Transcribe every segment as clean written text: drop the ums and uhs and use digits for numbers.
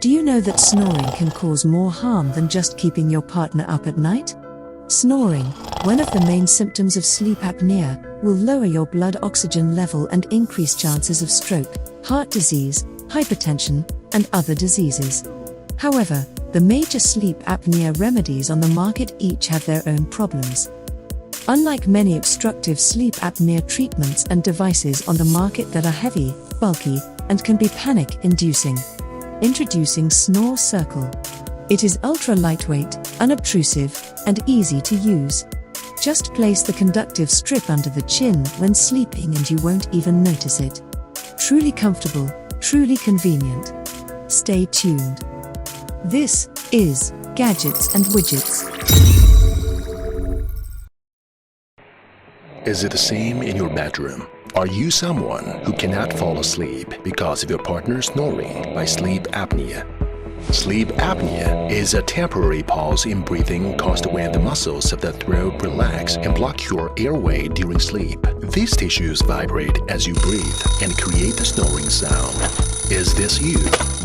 Do you know that snoring can cause more harm than just keeping your partner up at night? Snoring, one of the main symptoms of sleep apnea, will lower your blood oxygen level and increase chances of stroke, heart disease, hypertension, and other diseases. However, the major sleep apnea remedies on the market each have their own problems. Unlike many obstructive sleep apnea treatments and devices on the market that are heavy, bulky, and can be panic-inducing. Introducing Snore Circle. It is ultra-lightweight, unobtrusive, and easy to use. Just place the conductive strip under the chin when sleeping and you won't even notice it. Truly comfortable, truly convenient. Stay tuned. This is Gadgets and Widgets. Is it the same in your bedroom? Are you someone who cannot fall asleep because of your partner snoring by sleep apnea? Sleep apnea is a temporary pause in breathing caused when the muscles of the throat relax and block your airway during sleep. These tissues vibrate as you breathe and create the snoring sound. Is this you,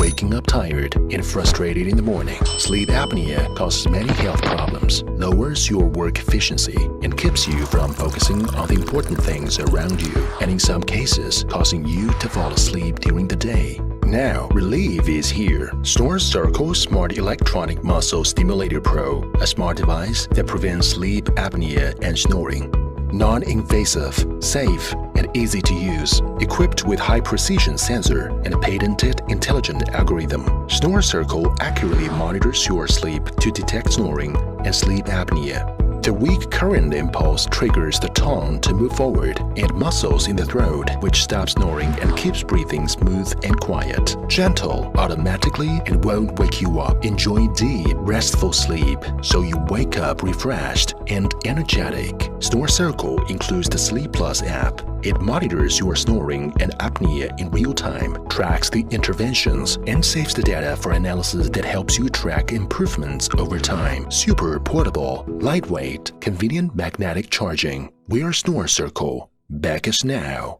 waking up tired and frustrated in the morning? Sleep apnea causes many health problems, lowers your work efficiency, and keeps you from focusing on the important things around you, and in some cases, causing you to fall asleep during the day. Now, relief is here. Snore Circle Smart Electronic Muscle Stimulator Pro, a smart device that prevents sleep apnea and snoring. Non-invasive, safe, and easy to use, equipped with high-precision sensor and a patented intelligent algorithm. Snore Circle accurately monitors your sleep to detect snoring and sleep apnea. The weak current impulse triggers the tongue to move forward and muscles in the throat, which stops snoring and keeps breathing smooth and quiet. Gentle, automatically, and won't wake you up. Enjoy deep, restful sleep so you wake up refreshed and energetic. Snore Circle includes the Sleep Plus app. It monitors your snoring and apnea in real time, tracks the interventions, and saves the data for analysis that helps you track improvements over time. Super portable, lightweight, convenient magnetic charging. Wear Snore Circle. Back us now.